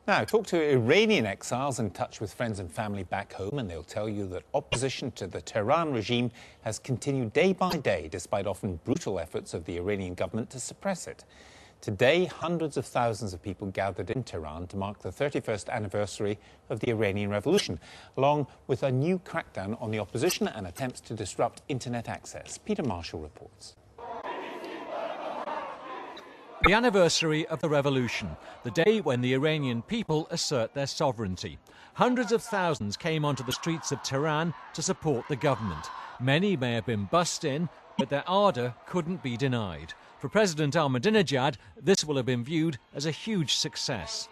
Now, talk to Iranian exiles in touch with friends and family back home, and they'll tell you that opposition to the Tehran regime has continued day by day, despite often brutal efforts of the Iranian government to suppress it. Today, hundreds of thousands of people gathered in Tehran to mark the 31st anniversary of the Iranian Revolution, along with a new crackdown on the opposition and attempts to disrupt internet access. Peter Marshall reports. The anniversary of the revolution, the day when the Iranian people assert their sovereignty. Hundreds of thousands came onto the streets of Tehran to support the government. Many may have been bussed in, but their ardour couldn't be denied. For President Ahmadinejad, this will have been viewed as a huge success.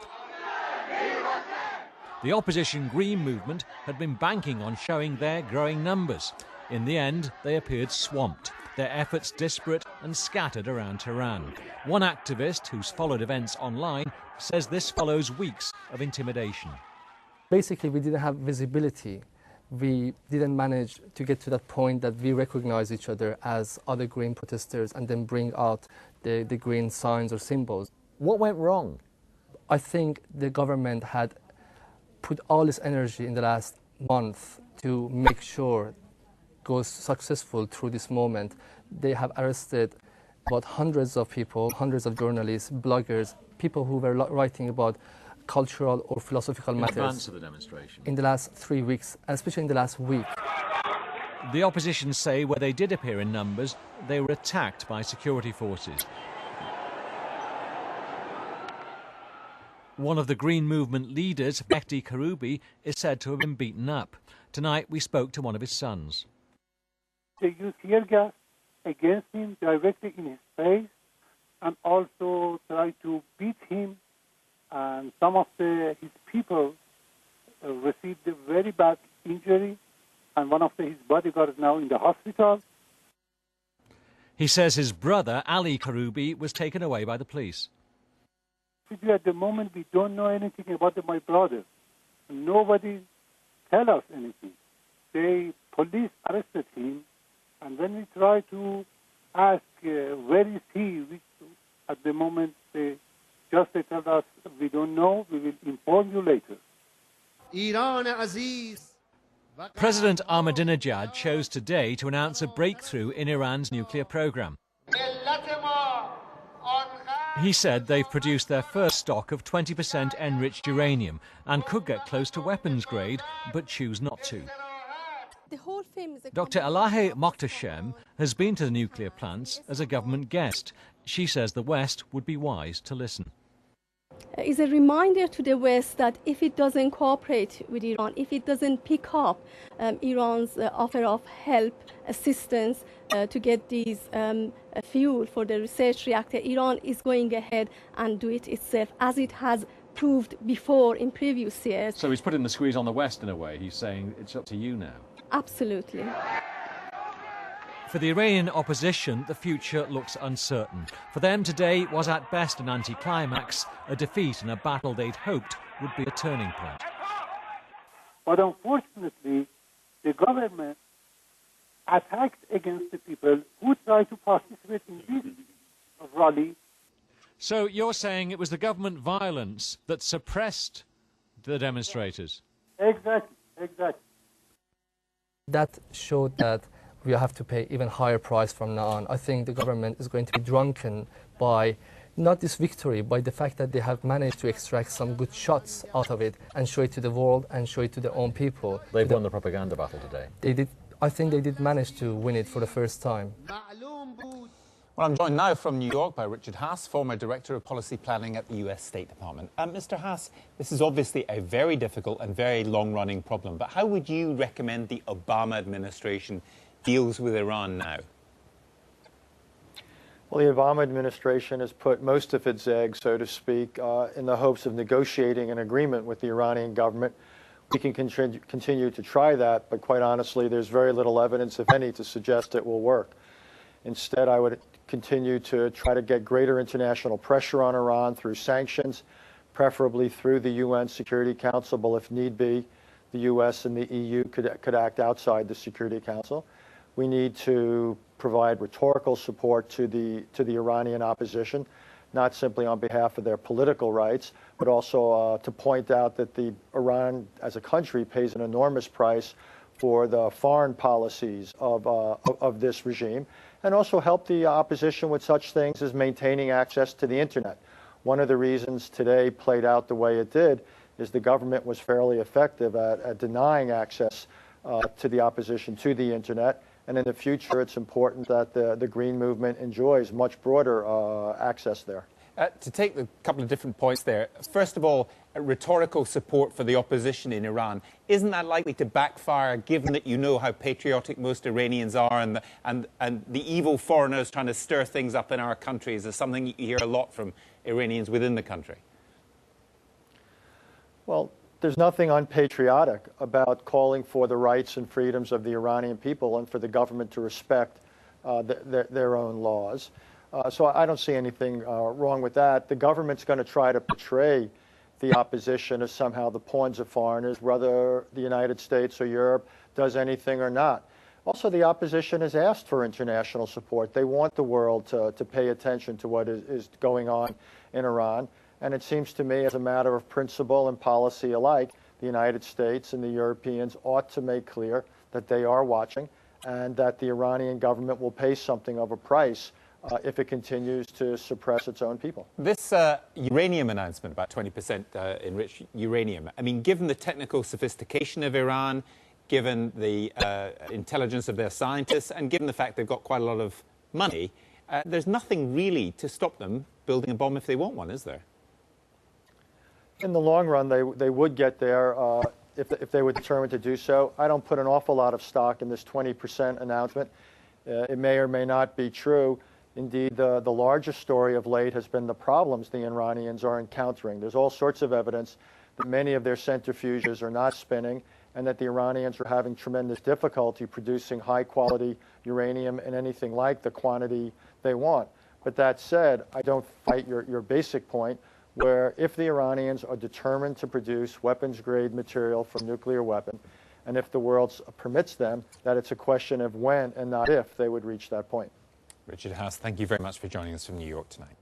The opposition Green movement had been banking on showing their growing numbers. In the end, they appeared swamped, their efforts disparate and scattered around Tehran. One activist who's followed events online says this follows weeks of intimidation. Basically, we didn't have visibility. We didn't manage to get to that point that we recognize each other as other Green protesters and then bring out the Green signs or symbols. What went wrong? I think the government had put all its energy in the last month to make sure goes successful through this moment. They have arrested about hundreds of people, hundreds of journalists, bloggers, people who were writing about cultural or philosophical matters. In advance of the demonstration? In the last 3 weeks, especially in the last week. The opposition say where they did appear in numbers, they were attacked by security forces. One of the Green movement leaders, Mehdi Karoubi, is said to have been beaten up. Tonight we spoke to one of his sons. They used tear gas against him directly in his face and also tried to beat him. And some of his people received a very bad injury, and one of his bodyguards is now in the hospital. He says his brother, Ali Karoubi, was taken away by the police. At the moment, we don't know anything about my brother. Nobody tell us anything. The police arrested him, and when we try to ask where is he, at the moment they tell us we don't know, we will inform you later. President Ahmadinejad chose today to announce a breakthrough in Iran's nuclear program. He said they've produced their first stock of 20% enriched uranium and could get close to weapons grade, but choose not to. Dr. Alahe Mokhtashem has been to the nuclear plants as a government guest. She says the West would be wise to listen. It's a reminder to the West that if it doesn't cooperate with Iran, if it doesn't pick up Iran's offer of help, assistance to get these fuel for the research reactor, Iran is going ahead and do it itself, as it has proved before in previous years. So he's putting the squeeze on the West in a way. He's saying it's up to you now. Absolutely. For the Iranian opposition, the future looks uncertain. For them, today was at best an anticlimax, a defeat in a battle they'd hoped would be a turning point. But unfortunately, the government attacked against the people who tried to participate in this rally. So you're saying it was the government violence that suppressed the demonstrators? Exactly. That showed that we have to pay even higher price from now on. I think the government is going to be drunken by not this victory, by the fact that they have managed to extract some good shots out of it and show it to the world and show it to their own people. They've won the propaganda battle today. They did. I think they did manage to win it for the first time. Well, I'm joined now from New York by Richard Haass, former Director of Policy Planning at the US State Department. Mr. Haass, this is obviously a very difficult and very long-running problem, but how would you recommend the Obama administration deals with Iran now? Well, the Obama administration has put most of its eggs, so to speak, in the hopes of negotiating an agreement with the Iranian government. We can continue to try that, but quite honestly, there's very little evidence, if any, to suggest it will work. Instead, I would continue to try to get greater international pressure on Iran through sanctions, preferably through the UN Security Council, but if need be, the US and the EU could act outside the Security Council. We need to provide rhetorical support to the Iranian opposition not simply on behalf of their political rights, but also to point out that Iran as a country pays an enormous price for the foreign policies of this regime, and also help the opposition with such things as maintaining access to the internet. One of the reasons today played out the way it did is the government was fairly effective at denying access to the opposition to the internet. And in the future, it's important that the Green Movement enjoys much broader access there. To take a couple of different points there, first of all, rhetorical support for the opposition in Iran, isn't that likely to backfire given that you know how patriotic most Iranians are and the evil foreigners trying to stir things up in our countries is something you hear a lot from Iranians within the country? Well, there's nothing unpatriotic about calling for the rights and freedoms of the Iranian people and for the government to respect their own laws. So I don't see anything wrong with that. The government's going to try to portray the opposition as somehow the pawns of foreigners, whether the United States or Europe does anything or not. Also, the opposition has asked for international support. They want the world to pay attention to what is going on in Iran. And it seems to me, as a matter of principle and policy alike, the United States and the Europeans ought to make clear that they are watching and that the Iranian government will pay something of a price if it continues to suppress its own people. This uranium announcement, about 20% enriched uranium, I mean, given the technical sophistication of Iran, given the intelligence of their scientists, and given the fact they've got quite a lot of money, there's nothing really to stop them building a bomb if they want one, is there? In the long run, they would get there if they were determined to do so. I don't put an awful lot of stock in this 20% announcement. It may or may not be true. Indeed, the largest story of late has been the problems the Iranians are encountering. There's all sorts of evidence that many of their centrifuges are not spinning and that the Iranians are having tremendous difficulty producing high-quality uranium in anything like the quantity they want. But that said, I don't fight your basic point, where if the Iranians are determined to produce weapons-grade material for nuclear weapon, and if the world permits them, that it's a question of when and not if they would reach that point. Richard House, thank you very much for joining us from New York tonight.